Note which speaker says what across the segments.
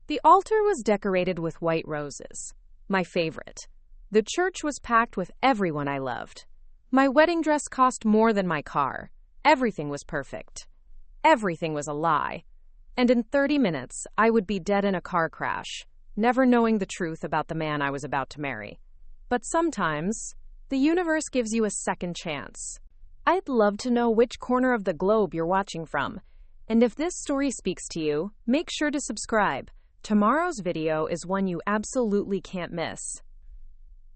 Speaker 1: The altar was decorated with white roses. My favorite. The church was packed with everyone I loved. My wedding dress cost more than my car. Everything was perfect. Everything was a lie. And in 30 minutes, I would be dead in a car crash, never knowing the truth about the man I was about to marry. But sometimes, the universe gives you a second chance. I'd love to know which corner of the globe you're watching from. And if this story speaks to you, make sure to subscribe. Tomorrow's video is one you absolutely can't miss.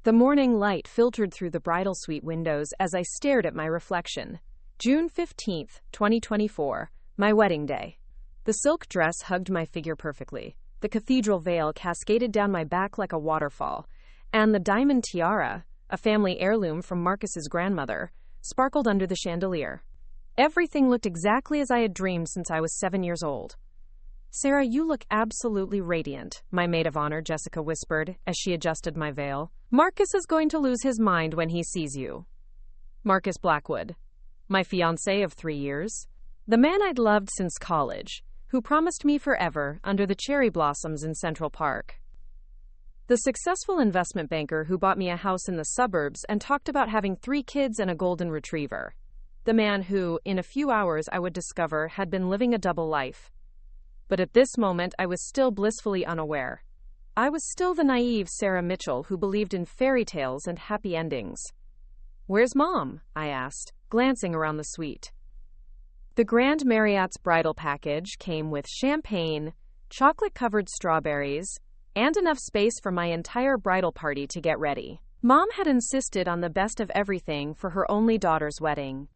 Speaker 1: The morning light filtered through the bridal suite windows as I stared at my reflection. June 15th, 2024, my wedding day. The silk dress hugged my figure perfectly. The cathedral veil cascaded down my back like a waterfall. And the diamond tiara, a family heirloom from Marcus's grandmother, sparkled under the chandelier. Everything looked exactly as I had dreamed since I was 7 years old. "Sarah, you look absolutely radiant," my maid of honor, Jessica, whispered as she adjusted my veil. "Marcus is going to lose his mind when he sees you." Marcus Blackwood, my fiancé of 3 years, the man I'd loved since college, who promised me forever under the cherry blossoms in Central Park. The successful investment banker who bought me a house in the suburbs and talked about having 3 kids and a golden retriever. The man who, in a few hours, I would discover had been living a double life. But at this moment, I was still blissfully unaware. I was still the naive Sarah Mitchell who believed in fairy tales and happy endings. "Where's Mom?" I asked, glancing around the suite. The Grand Marriott's bridal package came with champagne, chocolate-covered strawberries, and enough space for my entire bridal party to get ready. Mom had insisted on the best of everything for her only daughter's wedding.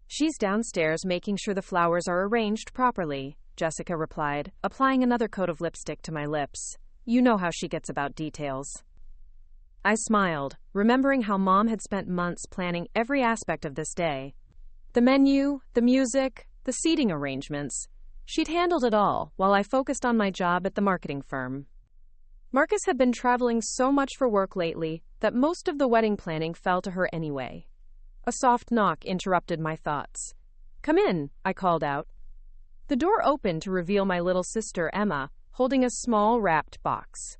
Speaker 1: "She's downstairs making sure the flowers are arranged properly," Jessica replied, applying another coat of lipstick to my lips. "You know how she gets about details." I smiled, remembering how Mom had spent months planning every aspect of this day. The menu, the music, the seating arrangements. She'd handled it all, while I focused on my job at the marketing firm. Marcus had been traveling so much for work lately that most of the wedding planning fell to her anyway. A soft knock interrupted my thoughts. "Come in," I called out. The door opened to reveal my little sister, Emma, holding a small wrapped box.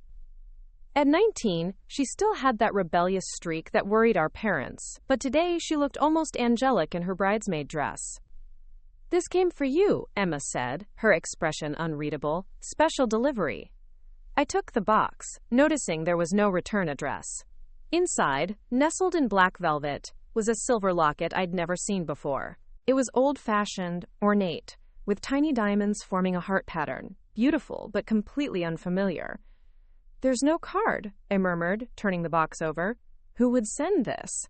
Speaker 1: At 19, she still had that rebellious streak that worried our parents, but today she looked almost angelic in her bridesmaid dress. "This came for you," Emma said, her expression unreadable. "Special delivery." I took the box, noticing there was no return address. Inside, nestled in black velvet, was a silver locket I'd never seen before. It was old-fashioned, ornate, with tiny diamonds forming a heart pattern, beautiful but completely unfamiliar. "There's no card," I murmured, turning the box over. "Who would send this?"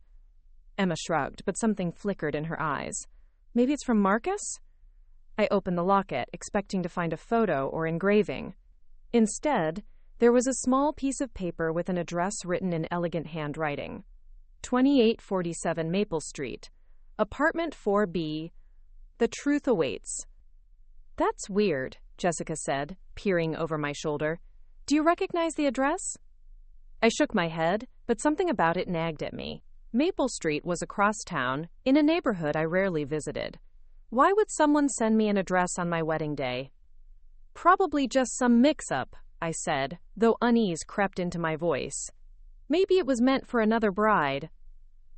Speaker 1: Emma shrugged, but something flickered in her eyes. "Maybe it's from Marcus?" I opened the locket, expecting to find a photo or engraving. Instead, there was a small piece of paper with an address written in elegant handwriting. 2847 Maple Street, Apartment 4B. The truth awaits. "That's weird," Jessica said, peering over my shoulder. "Do you recognize the address?" I shook my head, but something about it nagged at me. Maple Street was across town, in a neighborhood I rarely visited. Why would someone send me an address on my wedding day? "Probably just some mix-up," I said, though unease crept into my voice. "Maybe it was meant for another bride."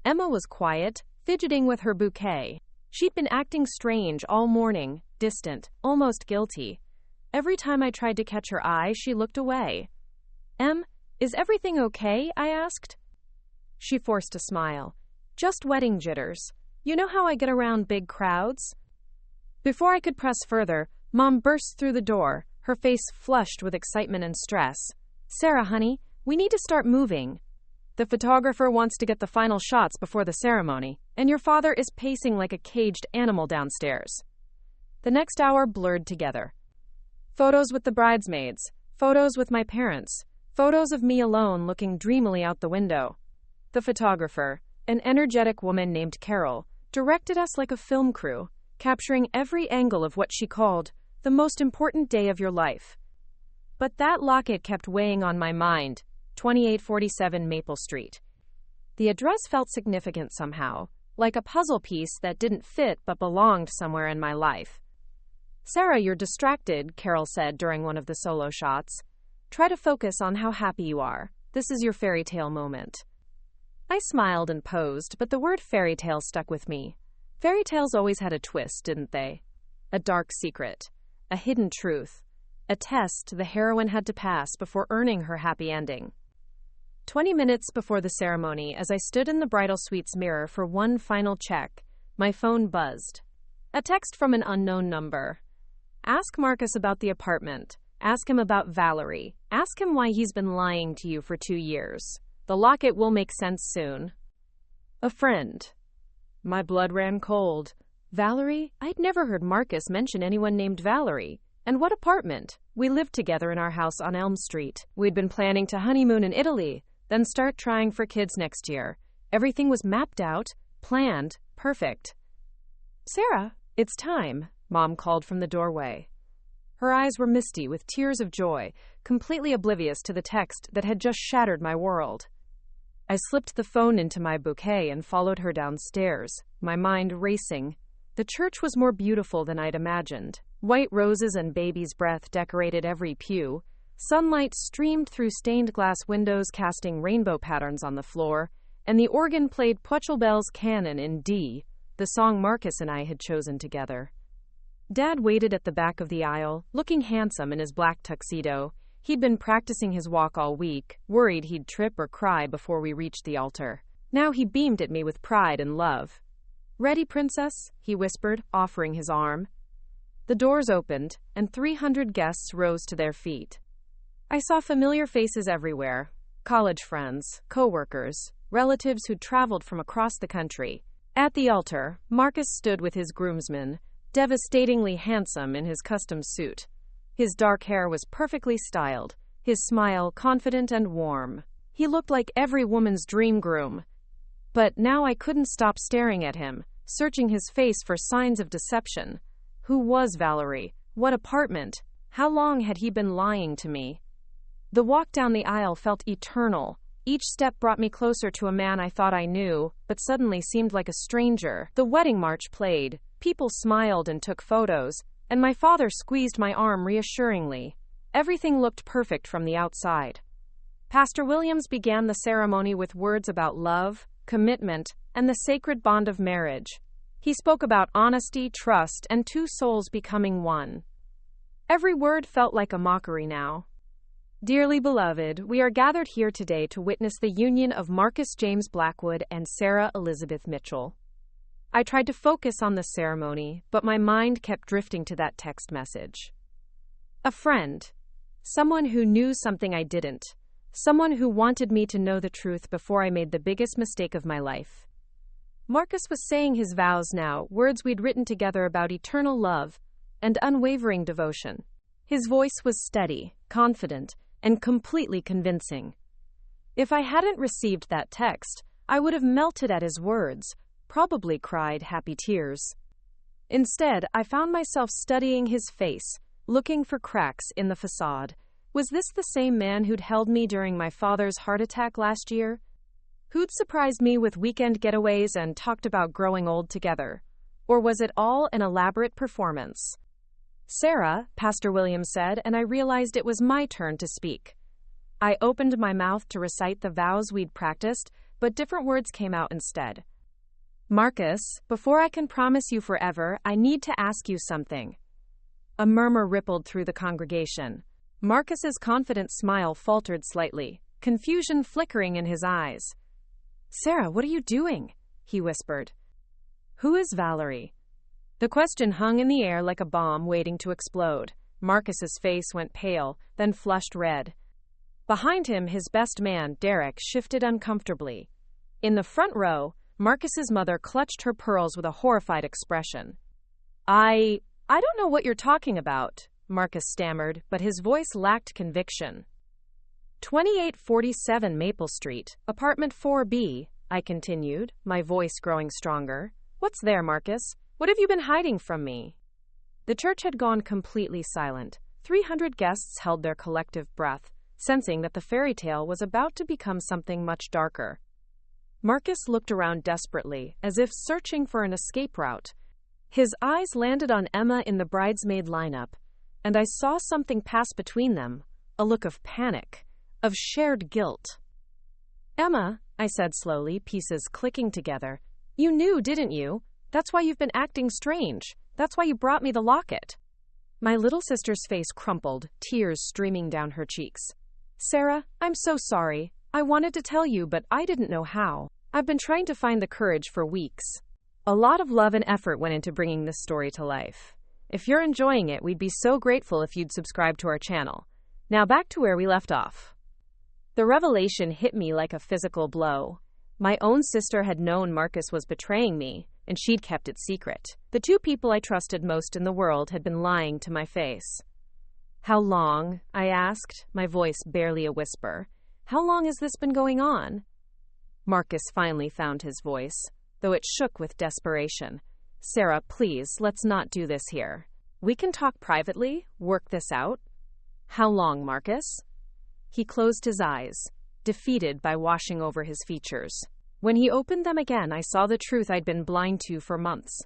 Speaker 1: Emma was quiet, fidgeting with her bouquet. She'd been acting strange all morning, distant, almost guilty. Every time I tried to catch her eye, she looked away. "Em, is everything okay?" I asked. She forced a smile. "Just wedding jitters. You know how I get around big crowds?" Before I could press further, Mom burst through the door, her face flushed with excitement and stress. "Sarah, honey, we need to start moving. The photographer wants to get the final shots before the ceremony, and your father is pacing like a caged animal downstairs." The next hour blurred together. Photos with the bridesmaids, photos with my parents, photos of me alone looking dreamily out the window. The photographer, an energetic woman named Carol, directed us like a film crew, capturing every angle of what she called the most important day of your life. But that locket kept weighing on my mind, 2847 Maple Street. The address felt significant somehow, like a puzzle piece that didn't fit but belonged somewhere in my life. Sarah, you're distracted, Carol said during one of the solo shots. Try to focus on how happy you are. This is your fairy tale moment. I smiled and posed, but the word fairy tale stuck with me. Fairy tales always had a twist, didn't they? A dark secret, a hidden truth, a test the heroine had to pass before earning her happy ending. 20 minutes before the ceremony, as I stood in the bridal suite's mirror for one final check, my phone buzzed. A text from an unknown number. Ask Marcus about the apartment. Ask him about Valerie. Ask him why he's been lying to you for 2 years. The locket will make sense soon. A friend. My blood ran cold. Valerie? I'd never heard Marcus mention anyone named Valerie. And what apartment? We lived together in our house on Elm Street. We'd been planning to honeymoon in Italy, then start trying for kids next year. Everything was mapped out, planned, perfect. Sarah, it's time, Mom called from the doorway. Her eyes were misty with tears of joy, completely oblivious to the text that had just shattered my world. I slipped the phone into my bouquet and followed her downstairs, my mind racing. The church was more beautiful than I'd imagined. White roses and baby's breath decorated every pew. Sunlight streamed through stained glass windows, casting rainbow patterns on the floor, and the organ played Purcellbell's Canon in D, the song Marcus and I had chosen together. Dad waited at the back of the aisle, looking handsome in his black tuxedo. He'd been practicing his walk all week, worried he'd trip or cry before we reached the altar. Now he beamed at me with pride and love. Ready, princess? He whispered, offering his arm. The doors opened, and 300 guests rose to their feet. I saw familiar faces everywhere. College friends, co-workers, relatives who'd traveled from across the country. At the altar, Marcus stood with his groomsmen, devastatingly handsome in his custom suit. His dark hair was perfectly styled, his smile confident and warm. He looked like every woman's dream groom. But now I couldn't stop staring at him, searching his face for signs of deception. Who was Valerie? What apartment? How long had he been lying to me? The walk down the aisle felt eternal. Each step brought me closer to a man I thought I knew, but suddenly seemed like a stranger. The wedding march played, people smiled and took photos, and my father squeezed my arm reassuringly. Everything looked perfect from the outside. Pastor Williams began the ceremony with words about love, commitment, and the sacred bond of marriage. He spoke about honesty, trust, and two souls becoming one. Every word felt like a mockery now. Dearly beloved, we are gathered here today to witness the union of Marcus James Blackwood and Sarah Elizabeth Mitchell. I tried to focus on the ceremony, but my mind kept drifting to that text message. A friend. Someone who knew something I didn't. Someone who wanted me to know the truth before I made the biggest mistake of my life. Marcus was saying his vows now, words we'd written together about eternal love and unwavering devotion. His voice was steady, confident, and completely convincing. If I hadn't received that text, I would have melted at his words, probably cried happy tears. Instead, I found myself studying his face, looking for cracks in the facade. Was this the same man who'd held me during my father's heart attack last year? Who'd surprised me with weekend getaways and talked about growing old together? Or was it all an elaborate performance? Sarah, Pastor Williams said, and I realized it was my turn to speak. I opened my mouth to recite the vows we'd practiced, but different words came out instead. Marcus, before I can promise you forever, I need to ask you something. A murmur rippled through the congregation. Marcus's confident smile faltered slightly, confusion flickering in his eyes. Sarah, what are you doing? He whispered. Who is Valerie? The question hung in the air like a bomb waiting to explode. Marcus's face went pale, then flushed red. Behind him, his best man, Derek, shifted uncomfortably. In the front row, Marcus's mother clutched her pearls with a horrified expression. I don't know what you're talking about, Marcus stammered, but his voice lacked conviction. 2847 Maple Street, apartment 4B, I continued, my voice growing stronger. What's there, Marcus? What have you been hiding from me? The church had gone completely silent. 300 guests held their collective breath, sensing that the fairy tale was about to become something much darker. Marcus looked around desperately, as if searching for an escape route. His eyes landed on Emma in the bridesmaid lineup, and I saw something pass between them, a look of panic, of shared guilt. "Emma," I said slowly, pieces clicking together, "you knew, didn't you? That's why you've been acting strange. That's why you brought me the locket." My little sister's face crumpled, tears streaming down her cheeks. "Sarah, I'm so sorry. I wanted to tell you, but I didn't know how. I've been trying to find the courage for weeks." A lot of love and effort went into bringing this story to life. If you're enjoying it, we'd be so grateful if you'd subscribe to our channel. Now back to where we left off. The revelation hit me like a physical blow. My own sister had known Marcus was betraying me, and she'd kept it secret. The two people I trusted most in the world had been lying to my face. "How long?" I asked, my voice barely a whisper. "How long has this been going on?" Marcus finally found his voice, though it shook with desperation. "Sarah, please, let's not do this here. We can talk privately, work this out." "How long, Marcus?" He closed his eyes, defeated by washing over his features. When he opened them again, I saw the truth I'd been blind to for months.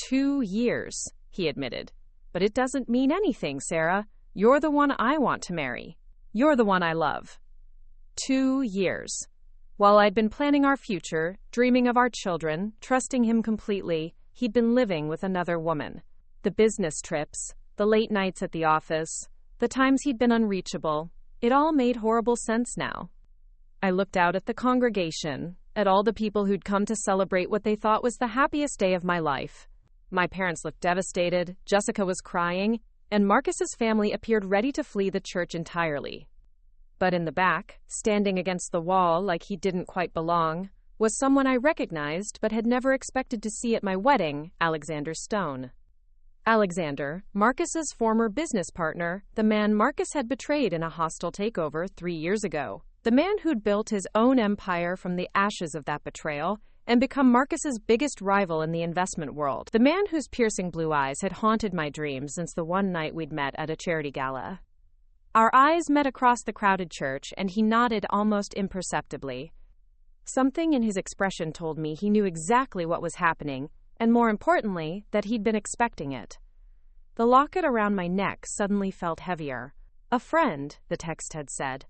Speaker 1: 2 years, he admitted. "But it doesn't mean anything, Sarah. You're the one I want to marry. You're the one I love." 2 years. While I'd been planning our future, dreaming of our children, trusting him completely, he'd been living with another woman. The business trips, the late nights at the office, the times he'd been unreachable, it all made horrible sense now. I looked out at the congregation, at all the people who'd come to celebrate what they thought was the happiest day of my life. My parents looked devastated, Jessica was crying, and Marcus's family appeared ready to flee the church entirely. But in the back, standing against the wall like he didn't quite belong, was someone I recognized but had never expected to see at my wedding, Alexander Stone. Alexander, Marcus's former business partner, the man Marcus had betrayed in a hostile takeover 3 years ago. The man who'd built his own empire from the ashes of that betrayal and become Marcus's biggest rival in the investment world. The man whose piercing blue eyes had haunted my dreams since the one night we'd met at a charity gala. Our eyes met across the crowded church, and he nodded almost imperceptibly. Something in his expression told me he knew exactly what was happening, and more importantly, that he'd been expecting it. The locket around my neck suddenly felt heavier. "A friend," the text had said.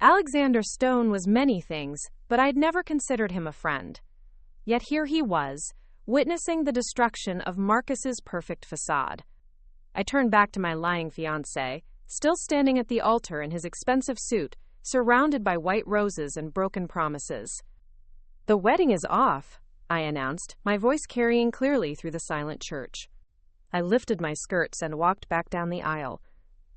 Speaker 1: Alexander Stone was many things, but I'd never considered him a friend. Yet here he was, witnessing the destruction of Marcus's perfect facade. I turned back to my lying fiancé, still standing at the altar in his expensive suit, surrounded by white roses and broken promises. "The wedding is off," I announced, my voice carrying clearly through the silent church. I lifted my skirts and walked back down the aisle,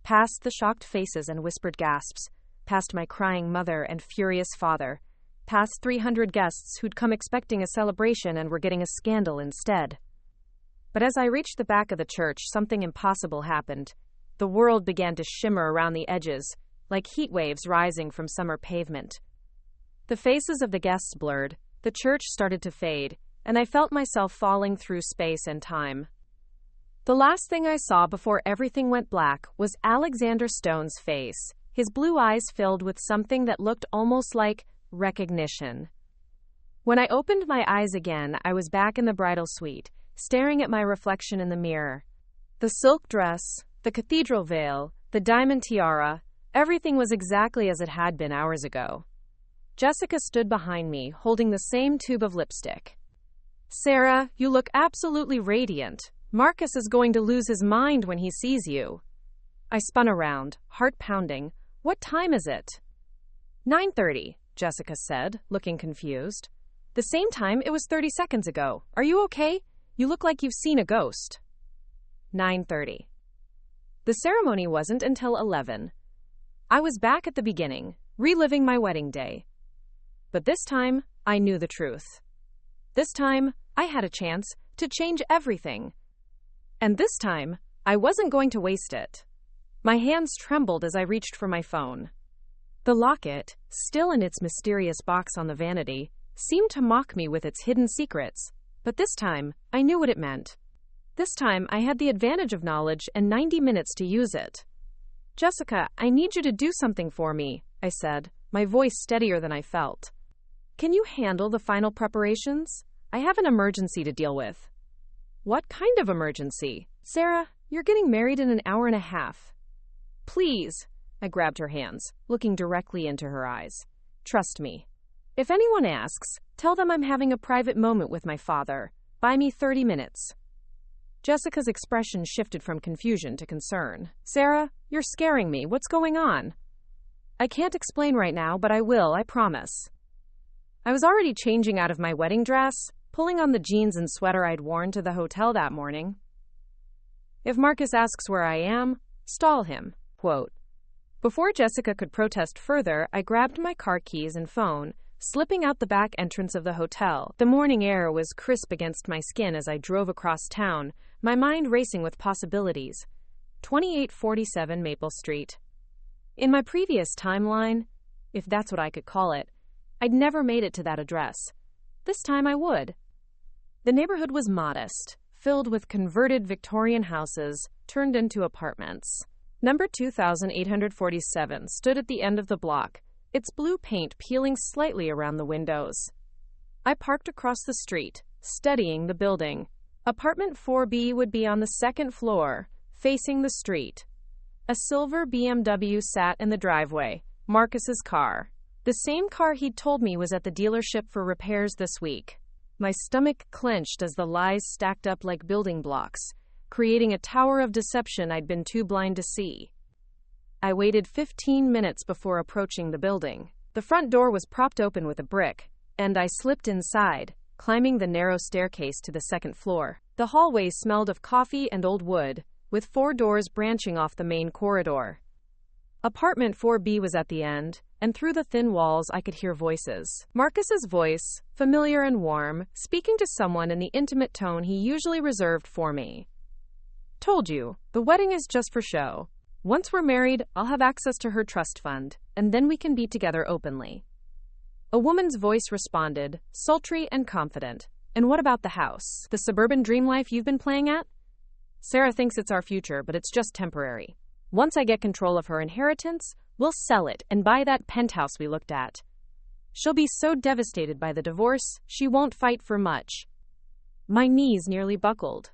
Speaker 1: past the shocked faces and whispered gasps, past my crying mother and furious father, past 300 guests who'd come expecting a celebration and were getting a scandal instead. But as I reached the back of the church, something impossible happened. The world began to shimmer around the edges, like heat waves rising from summer pavement. The faces of the guests blurred, the church started to fade, and I felt myself falling through space and time. The last thing I saw before everything went black was Alexander Stone's face, his blue eyes filled with something that looked almost like recognition. When I opened my eyes again, I was back in the bridal suite, staring at my reflection in the mirror. The silk dress, the cathedral veil, the diamond tiara, everything was exactly as it had been hours ago. Jessica stood behind me, holding the same tube of lipstick. "Sarah, you look absolutely radiant. Marcus is going to lose his mind when he sees you." I spun around, heart pounding. "What time is it?" 9:30, Jessica said, looking confused. "The same time it was 30 seconds ago. Are you okay? You look like you've seen a ghost." 9:30. The ceremony wasn't until 11. I was back at the beginning, reliving my wedding day. But this time, I knew the truth. This time, I had a chance to change everything. And this time, I wasn't going to waste it. My hands trembled as I reached for my phone. The locket, still in its mysterious box on the vanity, seemed to mock me with its hidden secrets. But this time, I knew what it meant. This time, I had the advantage of knowledge and 90 minutes to use it. "Jessica, I need you to do something for me," I said, my voice steadier than I felt. "Can you handle the final preparations? I have an emergency to deal with." What kind of emergency? Sarah, you're getting married in an hour and a half. Please. I grabbed her hands, looking directly into her eyes. Trust me. If anyone asks, tell them I'm having a private moment with my father. Buy me 30 minutes. Jessica's expression shifted from confusion to concern. Sarah, you're scaring me. What's going on? I can't explain right now, but I will, I promise. I was already changing out of my wedding dress, pulling on the jeans and sweater I'd worn to the hotel that morning. If Marcus asks where I am, stall him. Quote. Before Jessica could protest further, I grabbed my car keys and phone, slipping out the back entrance of the hotel. The morning air was crisp against my skin as I drove across town, my mind racing with possibilities. 2847 Maple Street. In my previous timeline, if that's what I could call it, I'd never made it to that address. This time I would. The neighborhood was modest, filled with converted Victorian houses turned into apartments. Number 2847 stood at the end of the block, its blue paint peeling slightly around the windows. I parked across the street, studying the building. Apartment 4B would be on the second floor, facing the street. A silver BMW sat in the driveway, Marcus's car. The same car he'd told me was at the dealership for repairs this week. My stomach clenched as the lies stacked up like building blocks, creating a tower of deception I'd been too blind to see. I waited 15 minutes before approaching the building. The front door was propped open with a brick, and I slipped inside, climbing the narrow staircase to the second floor. The hallway smelled of coffee and old wood, with 4 doors branching off the main corridor. Apartment 4B was at the end, and through the thin walls I could hear voices. Marcus's voice, familiar and warm, speaking to someone in the intimate tone he usually reserved for me. Told you, the wedding is just for show. Once we're married, I'll have access to her trust fund, and then we can be together openly. A woman's voice responded, sultry and confident. And what about the house? The suburban dream life you've been playing at? Sarah thinks it's our future, but it's just temporary. Once I get control of her inheritance, we'll sell it and buy that penthouse we looked at. She'll be so devastated by the divorce, she won't fight for much. My knees nearly buckled.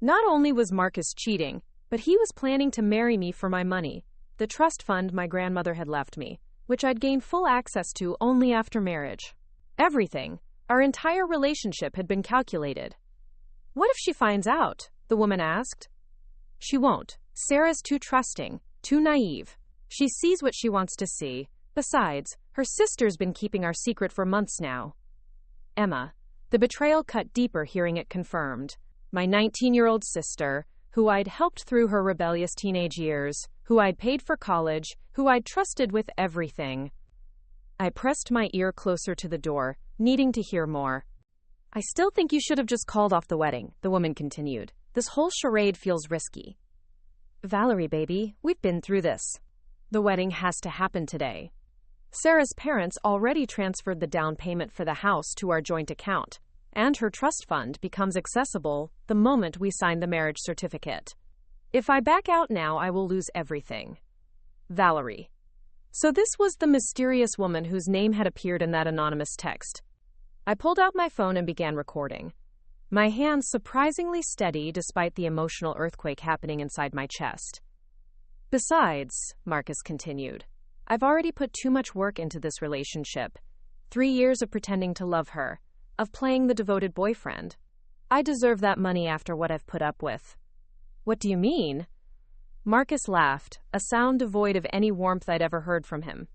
Speaker 1: Not only was Marcus cheating, but he was planning to marry me for my money, the trust fund my grandmother had left me, which I'd gained full access to only after marriage. Everything, our entire relationship had been calculated. What if she finds out? The woman asked. She won't. Sarah's too trusting, too naive. She sees what she wants to see. Besides, her sister's been keeping our secret for months now. Emma. The betrayal cut deeper hearing it confirmed. My 19-year-old sister, who I'd helped through her rebellious teenage years, who I'd paid for college, who I'd trusted with everything. I pressed my ear closer to the door, needing to hear more. I still think you should have just called off the wedding, the woman continued. This whole charade feels risky. Valerie, baby, we've been through this. The wedding has to happen today. Sarah's parents already transferred the down payment for the house to our joint account, and her trust fund becomes accessible the moment we sign the marriage certificate. If I back out now, I will lose everything. Valerie. So this was the mysterious woman whose name had appeared in that anonymous text. I pulled out my phone and began recording. My hands surprisingly steady despite the emotional earthquake happening inside my chest. Besides, Marcus continued, I've already put too much work into this relationship. 3 years of pretending to love her, of playing the devoted boyfriend. I deserve that money after what I've put up with. What do you mean? Marcus laughed, a sound devoid of any warmth I'd ever heard from him.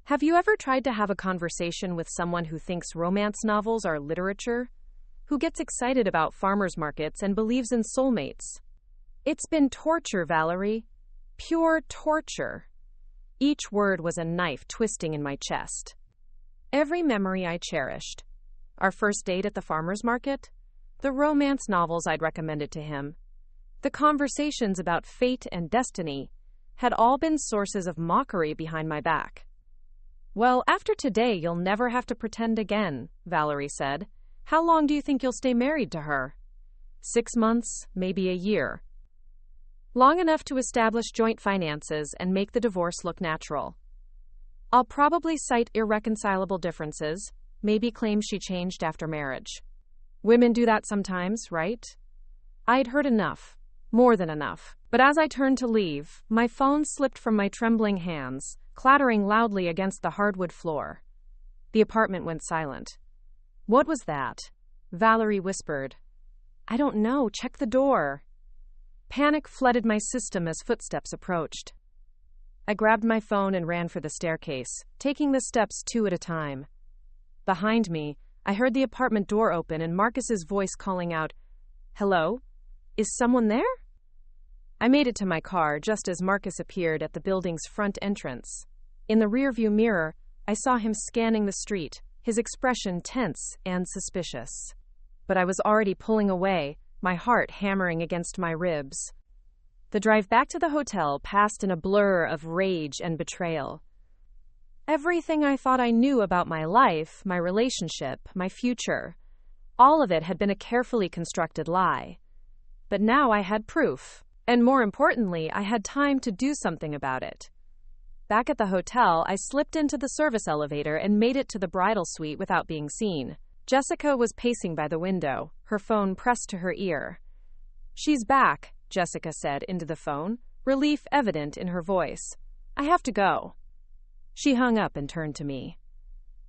Speaker 1: Have you ever tried to have a conversation with someone who thinks romance novels are literature? Who gets excited about farmers markets and believes in soulmates? It's been torture, Valerie. Pure torture. Each word was a knife twisting in my chest. Every memory I cherished. Our first date at the farmers market, the romance novels I'd recommended to him, the conversations about fate and destiny had all been sources of mockery behind my back. Well, after today, you'll never have to pretend again, Valerie said. How long do you think you'll stay married to her? 6 months, maybe a year. Long enough to establish joint finances and make the divorce look natural. I'll probably cite irreconcilable differences, maybe claim she changed after marriage. Women do that sometimes, right? I'd heard enough. More than enough. But as I turned to leave, my phone slipped from my trembling hands, clattering loudly against the hardwood floor. The apartment went silent. What was that? Valerie whispered. I don't know. Check the door. Panic flooded my system as footsteps approached. I grabbed my phone and ran for the staircase, taking the steps 2 at a time. Behind me, I heard the apartment door open and Marcus's voice calling out, Hello? Is someone there? I made it to my car just as Marcus appeared at the building's front entrance. In the rearview mirror, I saw him scanning the street, his expression tense and suspicious. But I was already pulling away, my heart hammering against my ribs. The drive back to the hotel passed in a blur of rage and betrayal. Everything I thought I knew about my life, my relationship, my future, all of it had been a carefully constructed lie. But now I had proof, and more importantly, I had time to do something about it. Back at the hotel, I slipped into the service elevator and made it to the bridal suite without being seen. Jessica was pacing by the window, her phone pressed to her ear. She's back, Jessica said into the phone, relief evident in her voice. I have to go. She hung up and turned to me.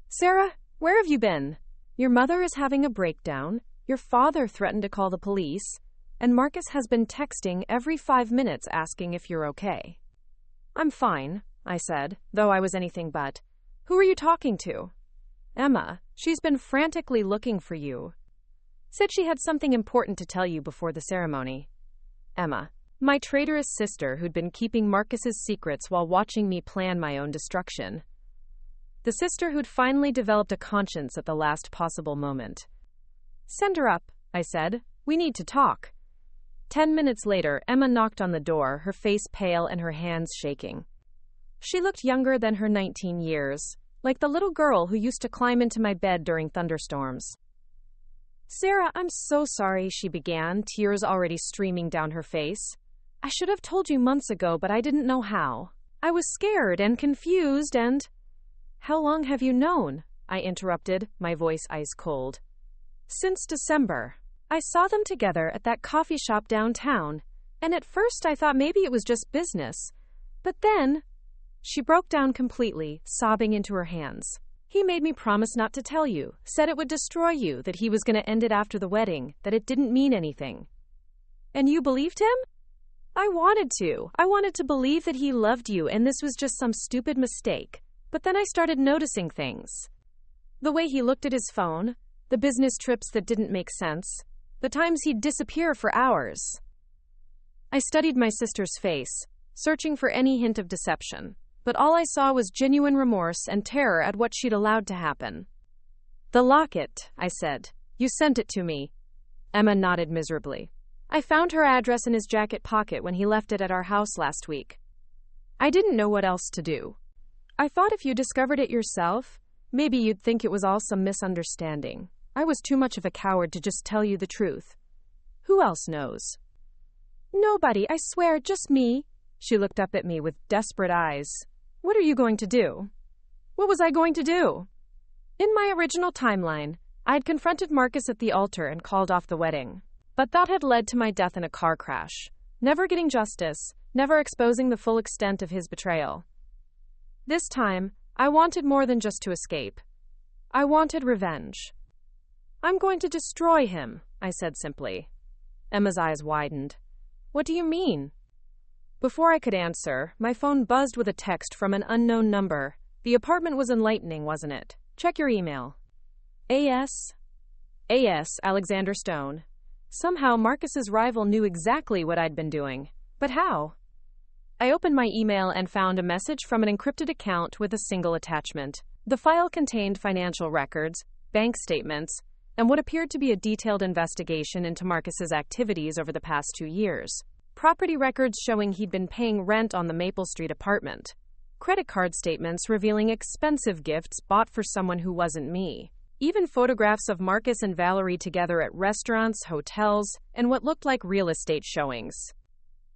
Speaker 1: Sarah, where have you been? Your mother is having a breakdown, your father threatened to call the police, and Marcus has been texting every 5 minutes asking if you're okay. I'm fine, I said, though I was anything but. Who are you talking to? Emma. She's been frantically looking for you. Said she had something important to tell you before the ceremony. Emma. My traitorous sister who'd been keeping Marcus's secrets while watching me plan my own destruction. The sister who'd finally developed a conscience at the last possible moment. Send her up, I said. We need to talk. 10 minutes later, Emma knocked on the door, her face pale and her hands shaking. She looked younger than her 19 years, like the little girl who used to climb into my bed during thunderstorms. Sarah, I'm so sorry, she began, tears already streaming down her face. I should have told you months ago, but I didn't know how. I was scared and confused and... How long have you known? I interrupted, my voice ice cold. Since December. I saw them together at that coffee shop downtown, and at first I thought maybe it was just business. But then... She broke down completely, sobbing into her hands. He made me promise not to tell you, said it would destroy you, that he was going to end it after the wedding, that it didn't mean anything. And you believed him? I wanted to. I wanted to believe that he loved you and this was just some stupid mistake. But then I started noticing things. The way he looked at his phone, the business trips that didn't make sense, the times he'd disappear for hours. I studied my sister's face, searching for any hint of deception. But all I saw was genuine remorse and terror at what she'd allowed to happen. The locket, I said. You sent it to me. Emma nodded miserably. I found her address in his jacket pocket when he left it at our house last week. I didn't know what else to do. I thought if you discovered it yourself, maybe you'd think it was all some misunderstanding. I was too much of a coward to just tell you the truth. Who else knows? Nobody, I swear, just me. She looked up at me with desperate eyes. What are you going to do? What was I going to do? In my original timeline, I'd confronted Marcus at the altar and called off the wedding. But that had led to my death in a car crash. Never getting justice, never exposing the full extent of his betrayal. This time, I wanted more than just to escape. I wanted revenge. I'm going to destroy him, I said simply. Emma's eyes widened. What do you mean? Before I could answer, my phone buzzed with a text from an unknown number. The apartment was enlightening, wasn't it? Check your email. A.S. Alexander Stone. Somehow Marcus's rival knew exactly what I'd been doing. But how? I opened my email and found a message from an encrypted account with a single attachment. The file contained financial records, bank statements, and what appeared to be a detailed investigation into Marcus's activities over the past 2 years. Property records showing he'd been paying rent on the Maple Street apartment. Credit card statements revealing expensive gifts bought for someone who wasn't me. Even photographs of Marcus and Valerie together at restaurants, hotels, and what looked like real estate showings.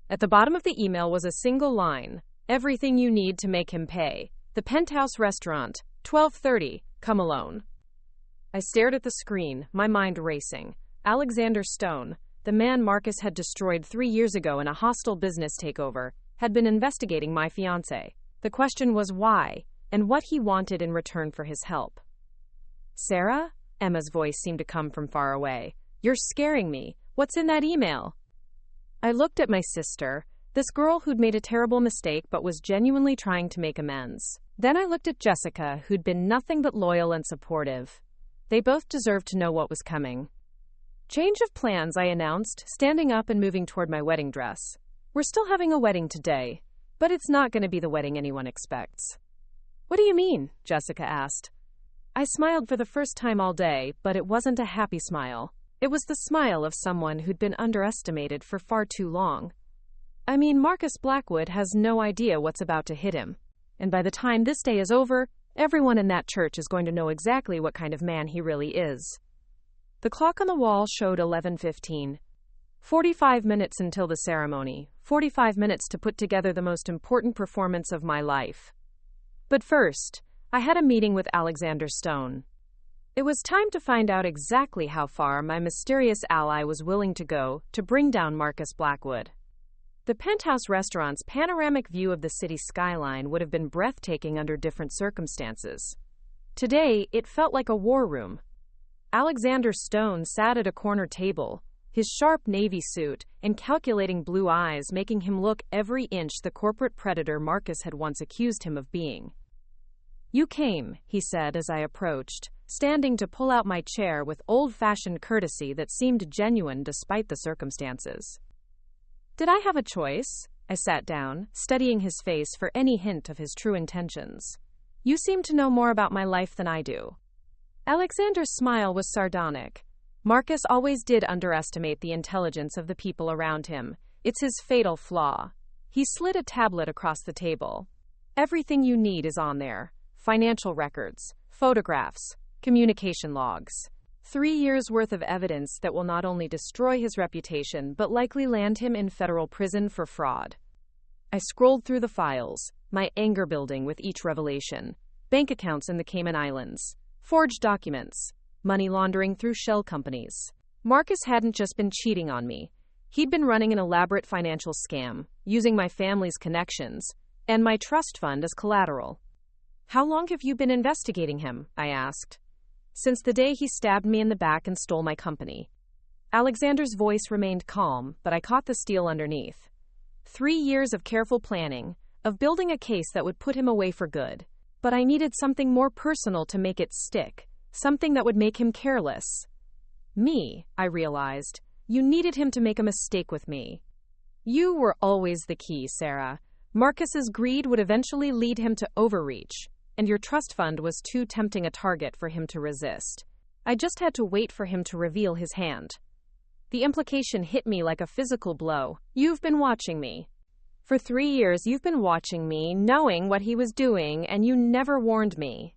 Speaker 1: At the bottom of the email was a single line. Everything you need to make him pay. The Penthouse Restaurant, 12:30, come alone. I stared at the screen, my mind racing. Alexander Stone, the man Marcus had destroyed 3 years ago in a hostile business takeover, had been investigating my fiancé. The question was why, and what he wanted in return for his help. "Sarah?" Emma's voice seemed to come from far away. "You're scaring me. What's in that email?" I looked at my sister, this girl who'd made a terrible mistake but was genuinely trying to make amends. Then I looked at Jessica, who'd been nothing but loyal and supportive. They both deserved to know what was coming. "Change of plans," I announced, standing up and moving toward my wedding dress. "We're still having a wedding today, but it's not going to be the wedding anyone expects." "What do you mean?" Jessica asked. I smiled for the first time all day, but it wasn't a happy smile. It was the smile of someone who'd been underestimated for far too long. I mean, Marcus Blackwood has no idea what's about to hit him. And by the time this day is over, everyone in that church is going to know exactly what kind of man he really is. The clock on the wall showed 11:15. 45 minutes until the ceremony, 45 minutes to put together the most important performance of my life. But first, I had a meeting with Alexander Stone. It was time to find out exactly how far my mysterious ally was willing to go to bring down Marcus Blackwood. The Penthouse restaurant's panoramic view of the city skyline would have been breathtaking under different circumstances. Today, it felt like a war room. Alexander Stone sat at a corner table, his sharp navy suit and calculating blue eyes making him look every inch the corporate predator Marcus had once accused him of being. "You came," he said as I approached, standing to pull out my chair with old-fashioned courtesy that seemed genuine despite the circumstances. Did I have a choice? I sat down, studying his face for any hint of his true intentions. "You seem to know more about my life than I do." Alexander's smile was sardonic. Marcus always did underestimate the intelligence of the people around him. It's his fatal flaw. He slid a tablet across the table. "Everything you need is on there. Financial records, photographs, communication logs. 3 years' worth of evidence that will not only destroy his reputation but likely land him in federal prison for fraud." I scrolled through the files, my anger building with each revelation. Bank accounts in the Cayman Islands, forged documents, money laundering through shell companies. Marcus hadn't just been cheating on me. He'd been running an elaborate financial scam, using my family's connections and my trust fund as collateral. "How long have you been investigating him?" I asked. "Since the day he stabbed me in the back and stole my company." Alexander's voice remained calm, but I caught the steel underneath. 3 years of careful planning, of building a case that would put him away for good. But I needed something more personal to make it stick, something that would make him careless. Me, I realized. You needed him to make a mistake with me. You were always the key, Sarah. Marcus's greed would eventually lead him to overreach, and your trust fund was too tempting a target for him to resist. I just had to wait for him to reveal his hand. The implication hit me like a physical blow. "You've been watching me. For 3 years, you've been watching me, knowing what he was doing, and you never warned me."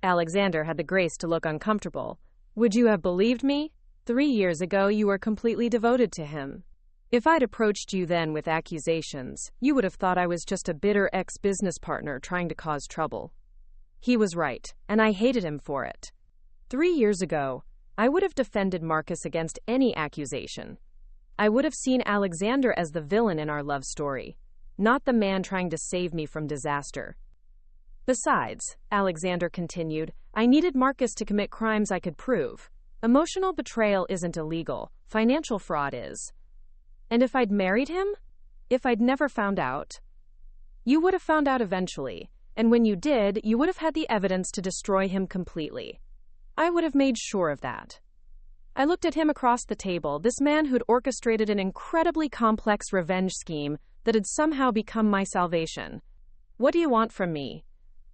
Speaker 1: Alexander had the grace to look uncomfortable. "Would you have believed me? 3 years ago, you were completely devoted to him. If I'd approached you then with accusations, you would have thought I was just a bitter ex-business partner trying to cause trouble." He was right, and I hated him for it. 3 years ago, I would have defended Marcus against any accusation. I would have seen Alexander as the villain in our love story, not the man trying to save me from disaster. Besides, Alexander continued, I needed Marcus to commit crimes I could prove. Emotional betrayal isn't illegal, financial fraud is. And if I'd married him? If I'd never found out? You would have found out eventually, and when you did, you would have had the evidence to destroy him completely. I would have made sure of that. I looked at him across the table, this man who'd orchestrated an incredibly complex revenge scheme that had somehow become my salvation. "What do you want from me?"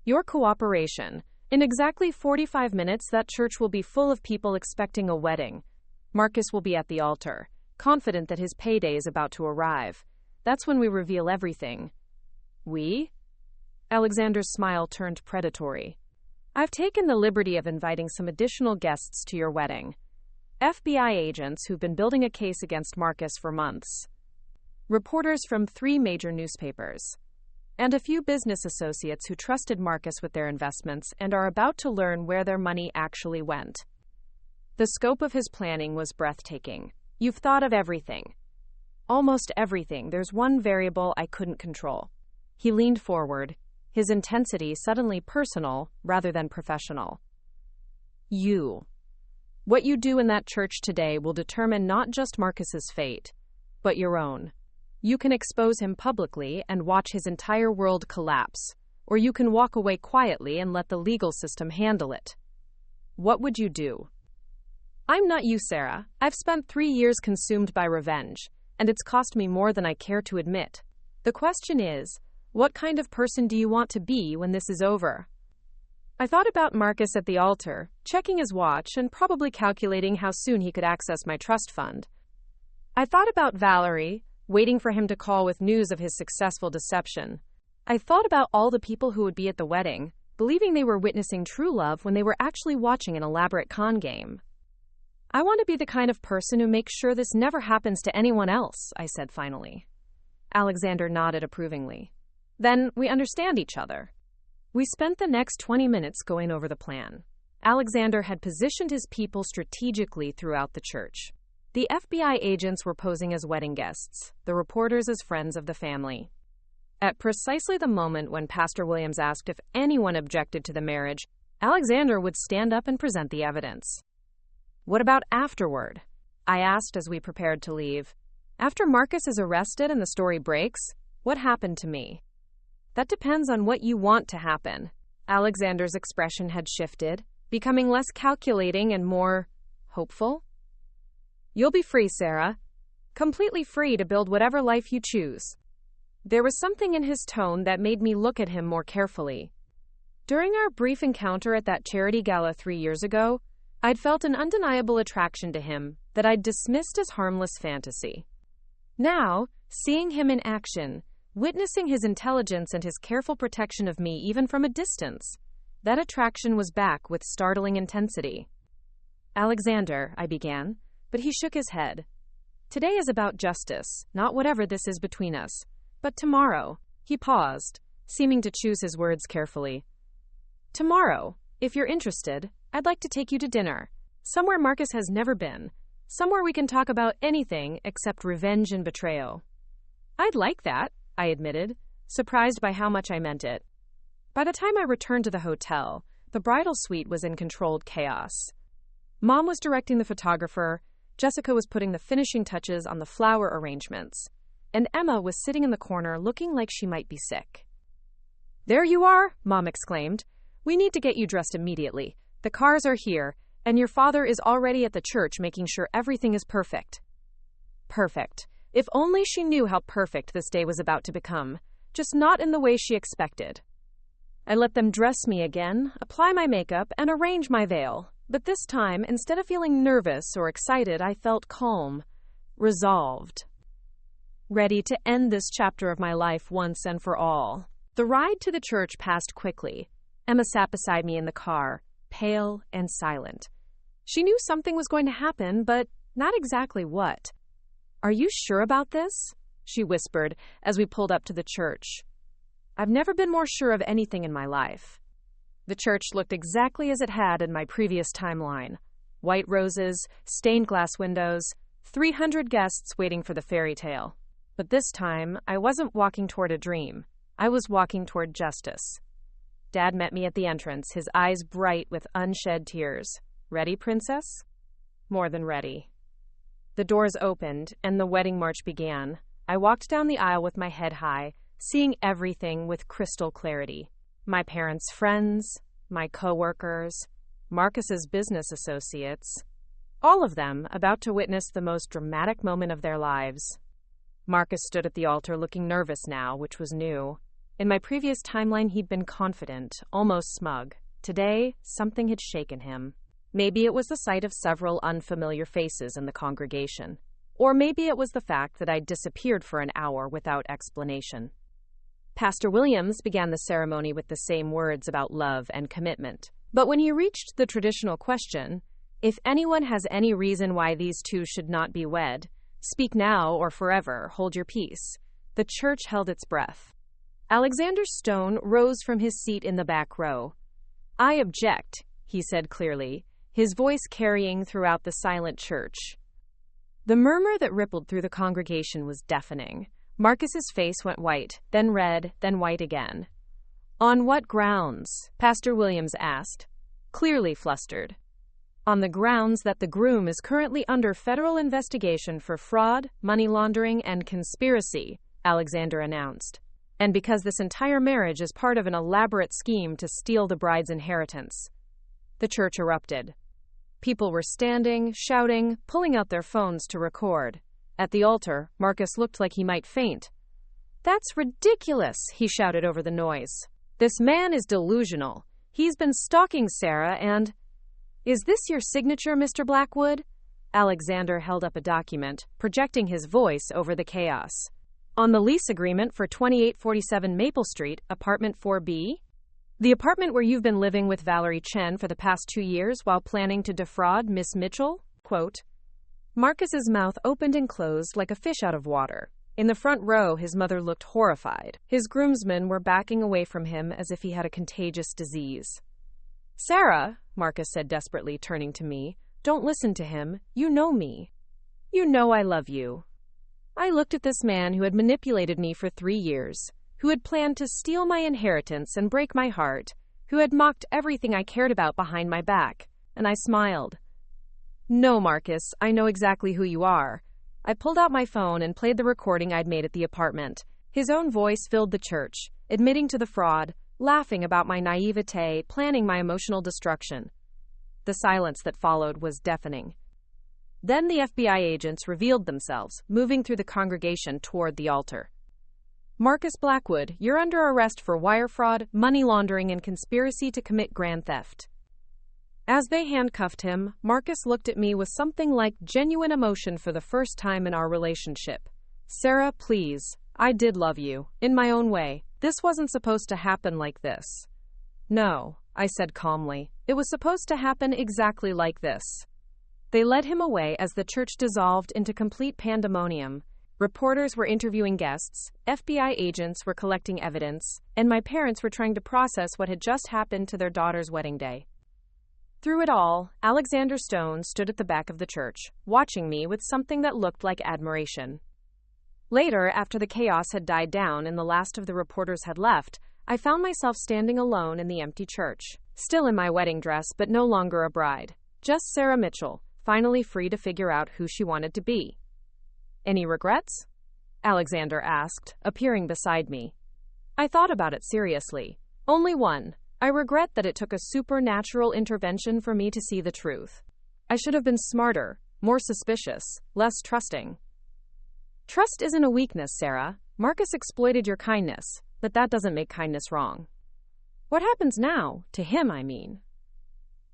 Speaker 1: "Your cooperation. In exactly 45 minutes, that church will be full of people expecting a wedding. Marcus will be at the altar, confident that his payday is about to arrive. That's when we reveal everything." "We?" Alexander's smile turned predatory. "I've taken the liberty of inviting some additional guests to your wedding. FBI agents who've been building a case against Marcus for months. Reporters from 3 major newspapers. And a few business associates who trusted Marcus with their investments and are about to learn where their money actually went." The scope of his planning was breathtaking. You've thought of everything. Almost everything. There's one variable I couldn't control. He leaned forward, his intensity suddenly personal rather than professional. You. What you do in that church today will determine not just Marcus's fate, but your own. You can expose him publicly and watch his entire world collapse, or you can walk away quietly and let the legal system handle it. What would you do? I'm not you, Sarah. I've spent 3 years consumed by revenge, and it's cost me more than I care to admit. The question is, what kind of person do you want to be when this is over? I thought about Marcus at the altar, checking his watch and probably calculating how soon he could access my trust fund. I thought about Valerie, waiting for him to call with news of his successful deception. I thought about all the people who would be at the wedding, believing they were witnessing true love when they were actually watching an elaborate con game. I want to be the kind of person who makes sure this never happens to anyone else, I said finally. Alexander nodded approvingly. Then we understand each other. We spent the next 20 minutes going over the plan. Alexander had positioned his people strategically throughout the church. The FBI agents were posing as wedding guests, the reporters as friends of the family. At precisely the moment when Pastor Williams asked if anyone objected to the marriage, Alexander would stand up and present the evidence. What about afterward? I asked as we prepared to leave. After Marcus is arrested and the story breaks, what happened to me? That depends on what you want to happen. Alexander's expression had shifted, becoming less calculating and more hopeful. You'll be free, Sarah. Completely free to build whatever life you choose. There was something in his tone that made me look at him more carefully. During our brief encounter at that charity gala 3 years ago, I'd felt an undeniable attraction to him that I'd dismissed as harmless fantasy. Now, seeing him in action, witnessing his intelligence and his careful protection of me even from a distance, that attraction was back with startling intensity. Alexander, I began, but he shook his head. Today is about justice, not whatever this is between us. But tomorrow, he paused, seeming to choose his words carefully. Tomorrow, if you're interested, I'd like to take you to dinner, somewhere Marcus has never been, somewhere we can talk about anything except revenge and betrayal. I'd like that, I admitted, surprised by how much I meant it. By the time I returned to the hotel, the bridal suite was in controlled chaos. Mom was directing the photographer, Jessica was putting the finishing touches on the flower arrangements, and Emma was sitting in the corner looking like she might be sick. There you are, Mom exclaimed. We need to get you dressed immediately. The cars are here, and your father is already at the church making sure everything is perfect. Perfect. If only she knew how perfect this day was about to become, just not in the way she expected. I let them dress me again, apply my makeup, and arrange my veil. But this time, instead of feeling nervous or excited, I felt calm, resolved, ready to end this chapter of my life once and for all. The ride to the church passed quickly. Emma sat beside me in the car, pale and silent. She knew something was going to happen, but not exactly what. Are you sure about this? She whispered as we pulled up to the church. I've never been more sure of anything in my life. The church looked exactly as it had in my previous timeline. White roses, stained glass windows, 300 guests waiting for the fairy tale. But this time, I wasn't walking toward a dream. I was walking toward justice. Dad met me at the entrance, his eyes bright with unshed tears. Ready, princess? More than ready. The doors opened, and the wedding march began. I walked down the aisle with my head high, seeing everything with crystal clarity. My parents' friends, my co-workers, Marcus's business associates, all of them about to witness the most dramatic moment of their lives. Marcus stood at the altar looking nervous now, which was new. In my previous timeline, he'd been confident, almost smug. Today, something had shaken him. Maybe it was the sight of several unfamiliar faces in the congregation. Or maybe it was the fact that I'd disappeared for an hour without explanation. Pastor Williams began the ceremony with the same words about love and commitment. But when he reached the traditional question, if anyone has any reason why these two should not be wed, speak now or forever, hold your peace, the church held its breath. Alexander Stone rose from his seat in the back row. I object, he said clearly, his voice carrying throughout the silent church. The murmur that rippled through the congregation was deafening. Marcus's face went white, then red, then white again. "On what grounds?" Pastor Williams asked, clearly flustered. "On the grounds that the groom is currently under federal investigation for fraud, money laundering, and conspiracy," Alexander announced. "And because this entire marriage is part of an elaborate scheme to steal the bride's inheritance." The church erupted. People were standing, shouting, pulling out their phones to record. At the altar, Marcus looked like he might faint. "That's ridiculous," he shouted over the noise. "This man is delusional. He's been stalking Sarah and—" "Is this your signature, Mr. Blackwood?" Alexander held up a document, projecting his voice over the chaos. "On the lease agreement for 2847 Maple Street, apartment 4B? The apartment where you've been living with Valerie Chen for the past 2 years while planning to defraud Miss Mitchell?" Quote. Marcus's mouth opened and closed like a fish out of water. In the front row, his mother looked horrified. His groomsmen were backing away from him as if he had a contagious disease. "Sarah," Marcus said desperately, turning to me, "don't listen to him. You know me. You know I love you." I looked at this man who had manipulated me for 3 years, who had planned to steal my inheritance and break my heart, who had mocked everything I cared about behind my back, and I smiled. "No, Marcus, I know exactly who you are." I pulled out my phone and played the recording I'd made at the apartment. His own voice filled the church, admitting to the fraud, laughing about my naivete, planning my emotional destruction. The silence that followed was deafening. Then the FBI agents revealed themselves, moving through the congregation toward the altar. "Marcus Blackwood, you're under arrest for wire fraud, money laundering, and conspiracy to commit grand theft." As they handcuffed him, Marcus looked at me with something like genuine emotion for the first time in our relationship. "Sarah, please. I did love you, in my own way. This wasn't supposed to happen like this." "No," I said calmly. "It was supposed to happen exactly like this." They led him away as the church dissolved into complete pandemonium. Reporters were interviewing guests, FBI agents were collecting evidence, and my parents were trying to process what had just happened to their daughter's wedding day. Through it all, Alexander Stone stood at the back of the church, watching me with something that looked like admiration. Later, after the chaos had died down and the last of the reporters had left, I found myself standing alone in the empty church, still in my wedding dress but no longer a bride. Just Sarah Mitchell, finally free to figure out who she wanted to be. "Any regrets?" Alexander asked, appearing beside me. I thought about it seriously. Only one. I regret that it took a supernatural intervention for me to see the truth. I should have been smarter, more suspicious, less trusting. "Trust isn't a weakness, Sarah. Marcus exploited your kindness, but that doesn't make kindness wrong." "What happens now? To him, I mean."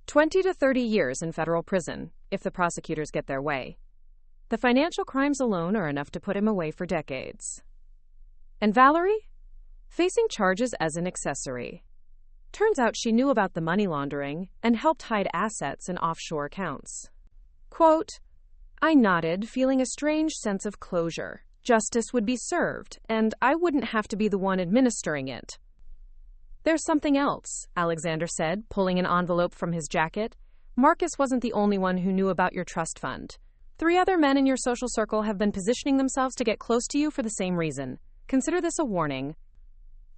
Speaker 1: 20 to 30 years in federal prison, if the prosecutors get their way. The financial crimes alone are enough to put him away for decades. And Valerie? Facing charges as an accessory. Turns out she knew about the money laundering and helped hide assets in offshore accounts. Quote, I nodded, feeling a strange sense of closure. Justice would be served, and I wouldn't have to be the one administering it. "There's something else," Alexander said, pulling an envelope from his jacket. "Marcus wasn't the only one who knew about your trust fund. 3 other men in your social circle have been positioning themselves to get close to you for the same reason. Consider this a warning."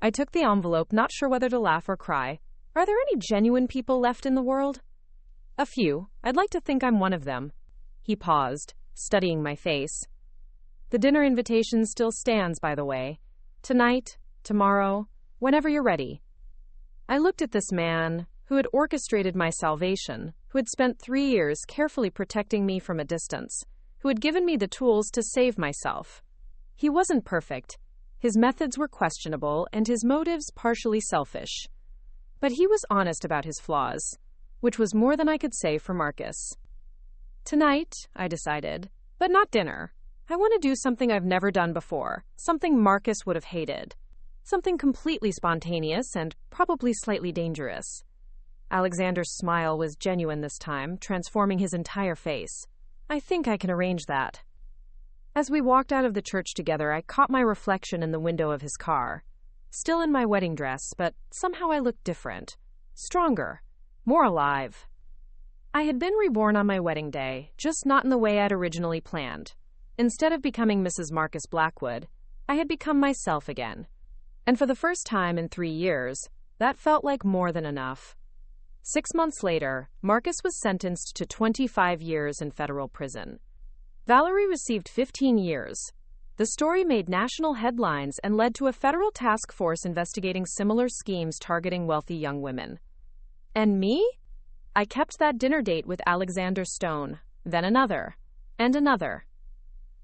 Speaker 1: I took the envelope, not sure whether to laugh or cry. Are there any genuine people left in the world? "A few. I'd like to think I'm one of them." He paused, studying my face. "The dinner invitation still stands, by the way. Tonight, tomorrow, whenever you're ready." I looked at this man who had orchestrated my salvation, who had spent 3 years carefully protecting me from a distance, who had given me the tools to save myself. He wasn't perfect. His methods were questionable and his motives partially selfish. But he was honest about his flaws, which was more than I could say for Marcus. Tonight, I decided, but not dinner. I want to do something I've never done before, something Marcus would have hated. Something completely spontaneous and probably slightly dangerous. Alexander's smile was genuine this time, transforming his entire face. "I think I can arrange that." As we walked out of the church together, I caught my reflection in the window of his car. Still in my wedding dress, but somehow I looked different. Stronger. More alive. I had been reborn on my wedding day, just not in the way I'd originally planned. Instead of becoming Mrs. Marcus Blackwood, I had become myself again. And for the first time in 3 years, that felt like more than enough. 6 months later, Marcus was sentenced to 25 years in federal prison. Valerie received 15 years. The story made national headlines and led to a federal task force investigating similar schemes targeting wealthy young women. And me? I kept that dinner date with Alexander Stone, then another, and another.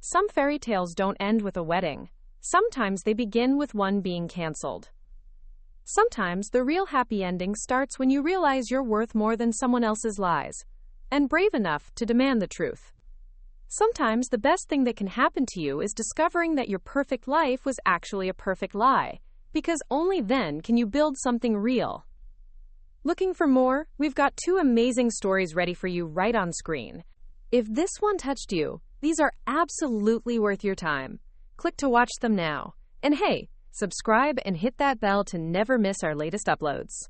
Speaker 1: Some fairy tales don't end with a wedding. Sometimes they begin with one being canceled. Sometimes the real happy ending starts when you realize you're worth more than someone else's lies, and brave enough to demand the truth. Sometimes the best thing that can happen to you is discovering that your perfect life was actually a perfect lie, because only then can you build something real. Looking for more? We've got 2 amazing stories ready for you right on screen. If this one touched you, these are absolutely worth your time. Click to watch them now. And hey, subscribe and hit that bell to never miss our latest uploads.